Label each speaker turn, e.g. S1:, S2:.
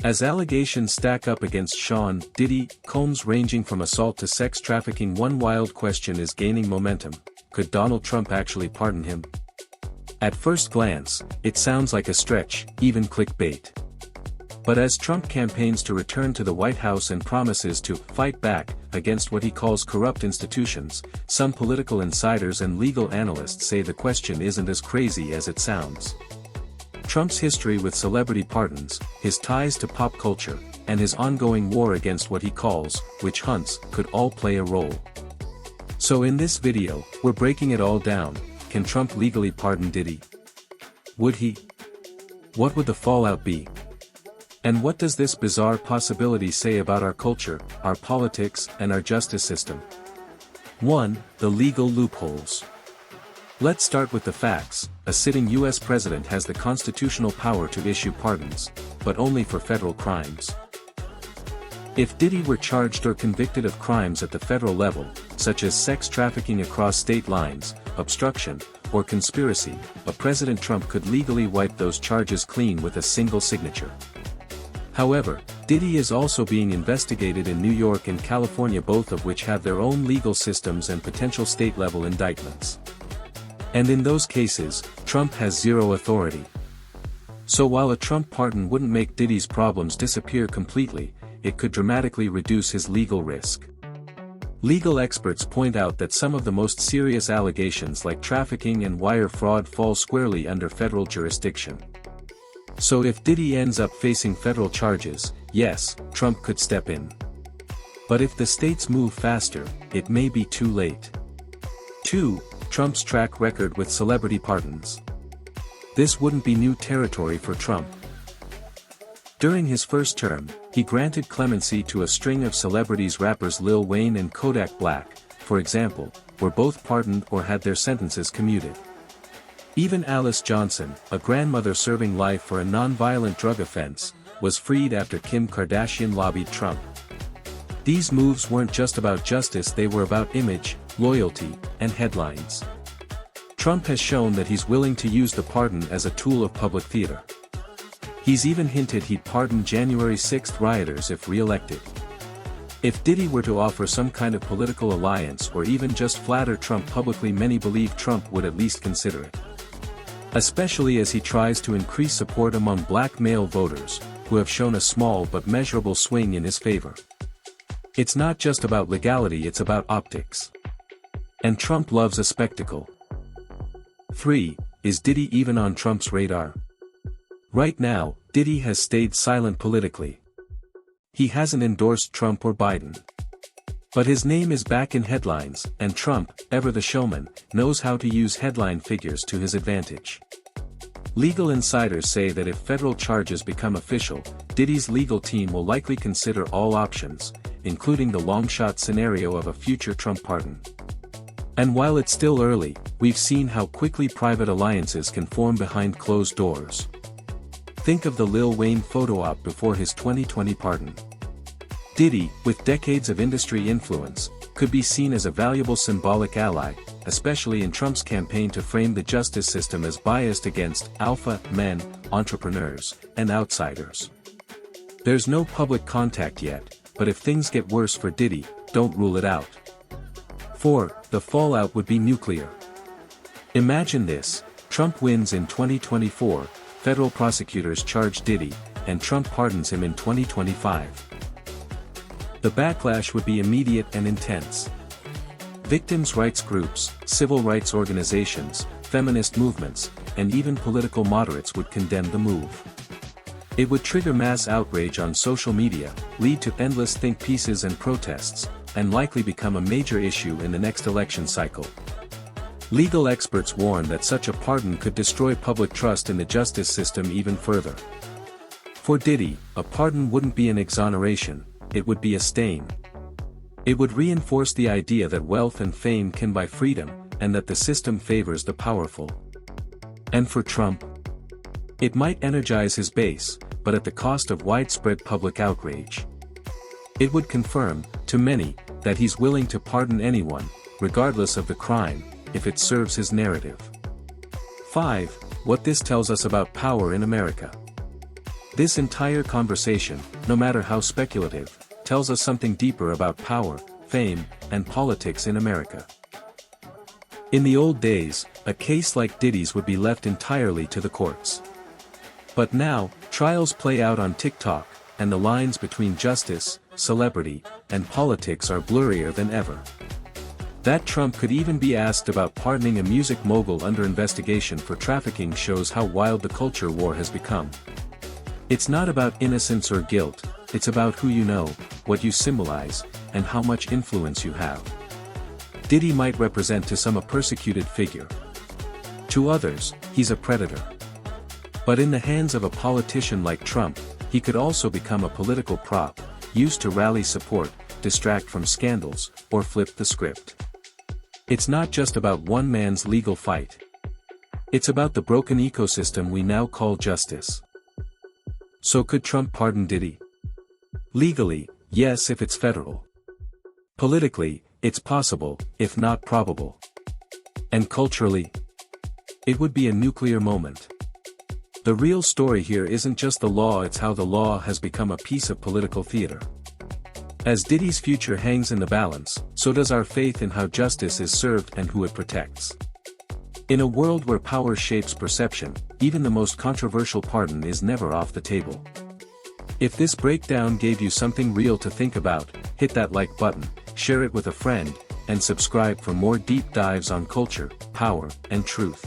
S1: As allegations stack up against Sean, Diddy, Combs ranging from assault to sex trafficking, one wild question is gaining momentum: could Donald Trump actually pardon him? At first glance, it sounds like a stretch, even clickbait. But as Trump campaigns to return to the White House and promises to fight back against what he calls corrupt institutions, some political insiders and legal analysts say the question isn't as crazy as it sounds. Trump's history with celebrity pardons, his ties to pop culture, and his ongoing war against what he calls witch hunts could all play a role. So in this video, we're breaking it all down. Can Trump legally pardon Diddy? Would he? What would the fallout be? And what does this bizarre possibility say about our culture, our politics, and our justice system? 1. The legal loopholes. Let's start with the facts. A sitting U.S. president has the constitutional power to issue pardons, but only for federal crimes. If Diddy were charged or convicted of crimes at the federal level, such as sex trafficking across state lines, obstruction, or conspiracy, President Trump could legally wipe those charges clean with a single signature. However, Diddy is also being investigated in New York and California, both of which have their own legal systems and potential state-level indictments. And in those cases, Trump has zero authority. So while a Trump pardon wouldn't make Diddy's problems disappear completely, it could dramatically reduce his legal risk. Legal experts point out that some of the most serious allegations like trafficking and wire fraud fall squarely under federal jurisdiction. So if Diddy ends up facing federal charges, yes, Trump could step in. But if the states move faster, it may be too late. 2. Trump's track record with celebrity pardons. This wouldn't be new territory for Trump. During his first term, he granted clemency to a string of celebrities. Rappers Lil Wayne and Kodak Black, for example, were both pardoned or had their sentences commuted. Even Alice Johnson, a grandmother serving life for a non-violent drug offense, was freed after Kim Kardashian lobbied Trump. These moves weren't just about justice, they were about image, loyalty, and headlines. Trump has shown that he's willing to use the pardon as a tool of public theater. He's even hinted he'd pardon January 6 rioters if re-elected. If Diddy were to offer some kind of political alliance or even just flatter Trump publicly, many believe Trump would at least consider it. Especially as he tries to increase support among black male voters, who have shown a small but measurable swing in his favor. It's not just about legality, it's about optics. And Trump loves a spectacle. 3. Is Diddy even on Trump's radar? Right now, Diddy has stayed silent politically. He hasn't endorsed Trump or Biden. But his name is back in headlines, and Trump, ever the showman, knows how to use headline figures to his advantage. Legal insiders say that if federal charges become official, Diddy's legal team will likely consider all options, including the long-shot scenario of a future Trump pardon. And while it's still early, we've seen how quickly private alliances can form behind closed doors. Think of the Lil Wayne photo op before his 2020 pardon. Diddy, with decades of industry influence, could be seen as a valuable symbolic ally, especially in Trump's campaign to frame the justice system as biased against alpha men, entrepreneurs, and outsiders. There's no public contact yet, but if things get worse for Diddy, don't rule it out. 4. The fallout would be nuclear. Imagine this: Trump wins in 2024, federal prosecutors charge Diddy, and Trump pardons him in 2025. The backlash would be immediate and intense. Victims' rights groups, civil rights organizations, feminist movements, and even political moderates would condemn the move. It would trigger mass outrage on social media, lead to endless think pieces and protests, and likely become a major issue in the next election cycle. Legal experts warn that such a pardon could destroy public trust in the justice system even further. For Diddy, a pardon wouldn't be an exoneration, it would be a stain. It would reinforce the idea that wealth and fame can buy freedom, and that the system favors the powerful. And for Trump, it might energize his base, but at the cost of widespread public outrage. It would confirm, to many, that he's willing to pardon anyone, regardless of the crime, if it serves his narrative. 5. What this tells us about power in America. This entire conversation, no matter how speculative, tells us something deeper about power, fame, and politics in America. In the old days, a case like Diddy's would be left entirely to the courts. But now, trials play out on TikTok, and the lines between justice, celebrity, and politics are blurrier than ever. That Trump could even be asked about pardoning a music mogul under investigation for trafficking shows how wild the culture war has become. It's not about innocence or guilt, it's about who you know, what you symbolize, and how much influence you have. Diddy might represent to some a persecuted figure. To others, he's a predator. But in the hands of a politician like Trump, he could also become a political prop, used to rally support, distract from scandals, or flip the script. It's not just about one man's legal fight. It's about the broken ecosystem we now call justice. So could Trump pardon Diddy? Legally, yes, if it's federal. Politically, it's possible, if not probable. And culturally, it would be a nuclear moment. The real story here isn't just the law, it's how the law has become a piece of political theater. As Diddy's future hangs in the balance, so does our faith in how justice is served and who it protects. In a world where power shapes perception, even the most controversial pardon is never off the table. If this breakdown gave you something real to think about, hit that like button, share it with a friend, and subscribe for more deep dives on culture, power, and truth.